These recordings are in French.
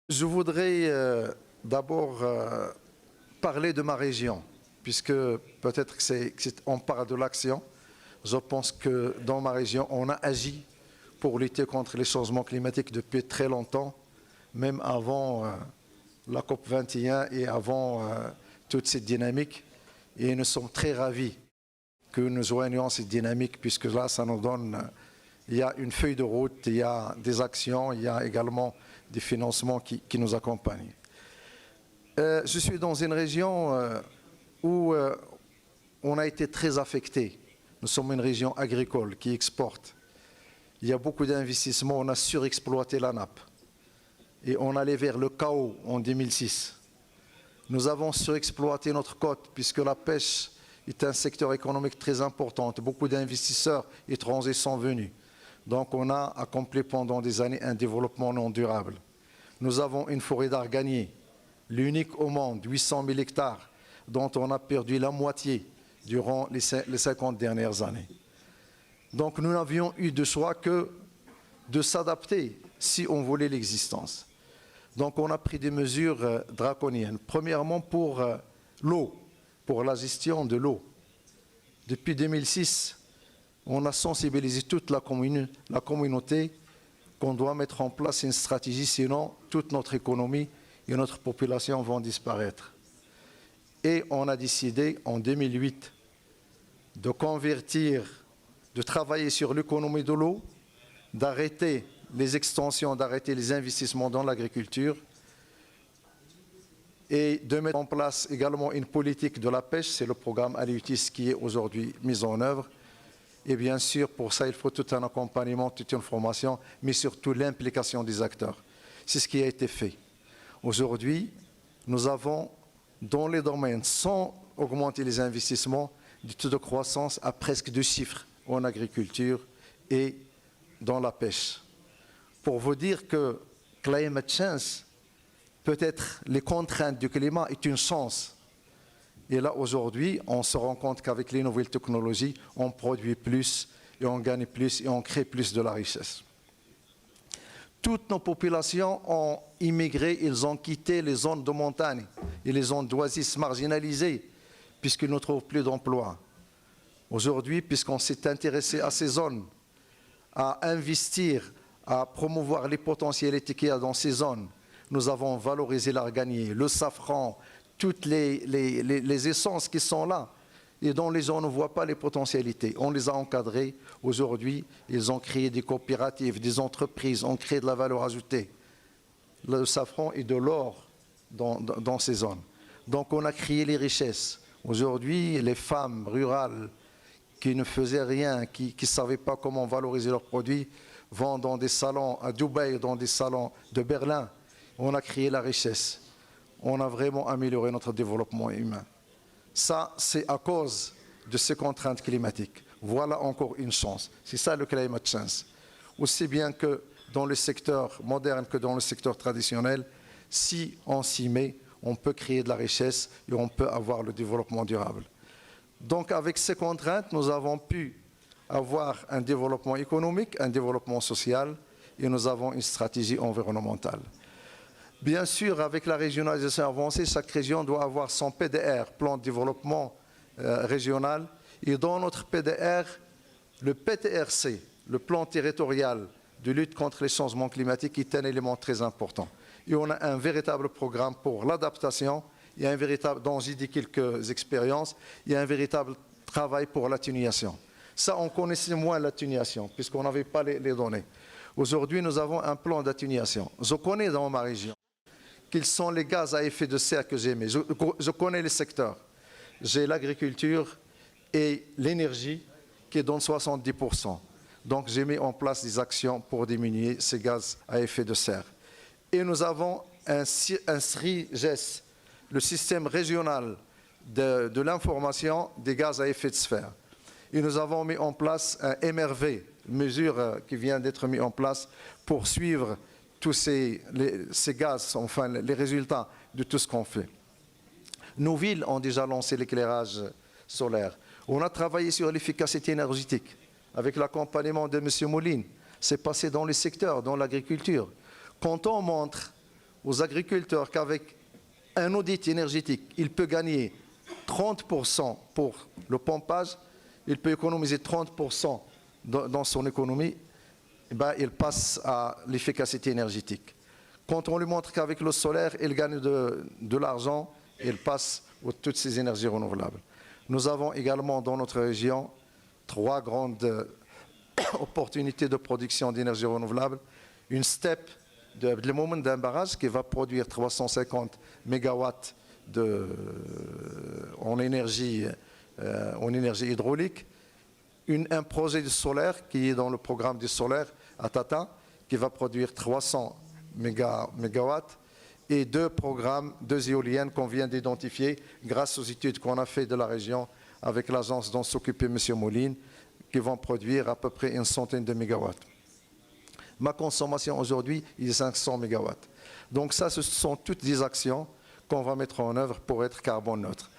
Je voudrais d'abord parler de ma région, puisque peut-être on parle de l'action. Je pense que dans ma région, on a agi pour lutter contre les changements climatiques depuis très longtemps, même avant la COP 21 et avant toute cette dynamique. Et nous sommes très ravis que nous joignions cette dynamique, puisque là, ça nous donne... Il y a une feuille de route, il y a des actions, il y a également des financements qui nous accompagnent. Je suis dans une région où on a été très affecté. Nous sommes une région agricole qui exporte. Il y a beaucoup d'investissements, on a surexploité la nappe. Et on allait vers le chaos en 2006. Nous avons surexploité notre côte puisque la pêche est un secteur économique très important. Beaucoup d'investisseurs étrangers sont venus. Donc on a accompli pendant des années un développement non durable. Nous avons une forêt d'Arganier, l'unique au monde, 800 000 hectares, dont on a perdu la moitié durant les 50 dernières années. Donc nous n'avions eu de choix que de s'adapter si on voulait l'existence. Donc on a pris des mesures draconiennes. Premièrement pour l'eau, pour la gestion de l'eau. Depuis 2006, on a sensibilisé toute la communauté qu'on doit mettre en place une stratégie, sinon toute notre économie et notre population vont disparaître. Et on a décidé en 2008 de convertir, de travailler sur l'économie de l'eau, d'arrêter les extensions, d'arrêter les investissements dans l'agriculture et de mettre en place également une politique de la pêche, c'est le programme Aliutis qui est aujourd'hui mis en œuvre. Et bien sûr, pour ça, il faut tout un accompagnement, toute une formation, mais surtout l'implication des acteurs. C'est ce qui a été fait. Aujourd'hui, nous avons, dans les domaines, sans augmenter les investissements, du taux de croissance à presque 2 chiffres en agriculture et dans la pêche. Pour vous dire que climate change, peut-être les contraintes du climat est une chance. Et là, aujourd'hui, on se rend compte qu'avec les nouvelles technologies, on produit plus et on gagne plus et on crée plus de la richesse. Toutes nos populations ont immigré, ils ont quitté les zones de montagne et les zones d'oasis marginalisées, puisqu'ils ne trouvent plus d'emploi. Aujourd'hui, puisqu'on s'est intéressé à ces zones, à investir, à promouvoir les potentialités qu'il y a dans ces zones, nous avons valorisé l'arganier, le safran, toutes les essences qui sont là et dont les gens ne voient pas les potentialités. On les a encadrés. Aujourd'hui, ils ont créé des coopératives, des entreprises, ont créé de la valeur ajoutée. Le safran est de l'or dans ces zones. Donc on a créé les richesses. Aujourd'hui, les femmes rurales qui ne faisaient rien, qui ne savaient pas comment valoriser leurs produits, vont dans des salons à Dubaï, dans des salons de Berlin. On a créé la richesse. On a vraiment amélioré notre développement humain. Ça, c'est à cause de ces contraintes climatiques. Voilà encore une chance. C'est ça le climate change. Aussi bien que dans le secteur moderne que dans le secteur traditionnel, si on s'y met, on peut créer de la richesse et on peut avoir le développement durable. Donc avec ces contraintes, nous avons pu avoir un développement économique, un développement social et nous avons une stratégie environnementale. Bien sûr, avec la régionalisation avancée, chaque région doit avoir son PDR, plan de développement régional. Et dans notre PDR, le PTRC, le plan territorial de lutte contre les changements climatiques, est un élément très important. Et on a un véritable programme pour l'adaptation, il y a un véritable, dont j'ai dit quelques expériences, il y a un véritable travail pour l'atténuation. Ça, on connaissait moins l'atténuation, puisqu'on n'avait pas les données. Aujourd'hui, nous avons un plan d'atténuation. Je connais dans ma région quels sont les gaz à effet de serre que j'émets. Je connais les secteurs. J'ai l'agriculture et l'énergie qui est dans 70%. Donc j'ai mis en place des actions pour diminuer ces gaz à effet de serre. Et nous avons un SRIGES, le système régional de l'information des gaz à effet de serre. Et nous avons mis en place un MRV, mesure qui vient d'être mise en place pour suivre tous ces gaz, enfin les résultats de tout ce qu'on fait. Nos villes ont déjà lancé l'éclairage solaire. On a travaillé sur l'efficacité énergétique avec l'accompagnement de M. Moline. C'est passé dans les secteurs, dans l'agriculture. Quand on montre aux agriculteurs qu'avec un audit énergétique, il peut gagner 30% pour le pompage, il peut économiser 30% dans son économie, il passe à l'efficacité énergétique. Quand on lui montre qu'avec le solaire, il gagne de l'argent, il passe à toutes ces énergies renouvelables. Nous avons également dans notre région 3 grandes opportunités de production d'énergie renouvelable. Une steppe d'un barrage qui va produire 350 MW en énergie hydraulique. Un projet de solaire qui est dans le programme du solaire à Tata, qui va produire 300 MW, et 2 éoliennes qu'on vient d'identifier grâce aux études qu'on a fait de la région avec l'agence dont s'occupait M. Moline, qui vont produire à peu près une centaine de mégawatts. Ma consommation aujourd'hui est de 500 MW. Donc ça, ce sont toutes des actions qu'on va mettre en œuvre pour être carbone neutre.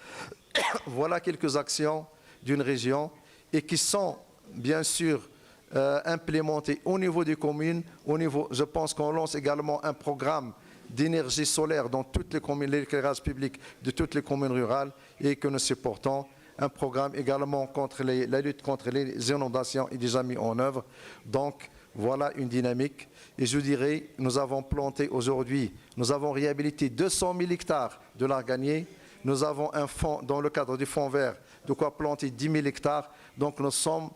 Voilà quelques actions d'une région et qui sont bien sûr implémentées au niveau des communes. Je pense qu'on lance également un programme d'énergie solaire dans toutes les communes, l'éclairage public de toutes les communes rurales, et que nous supportons. Un programme également contre la lutte contre les inondations est déjà mis en œuvre. Donc voilà une dynamique. Et je dirais, nous avons planté aujourd'hui, nous avons réhabilité 200 000 hectares de l'arganier. Nous avons un fonds, dans le cadre du fonds vert, de quoi planter 10 000 hectares. Donc nous sommes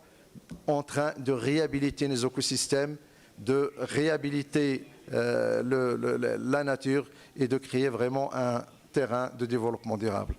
en train de réhabiliter les écosystèmes, de réhabiliter la nature et de créer vraiment un terrain de développement durable.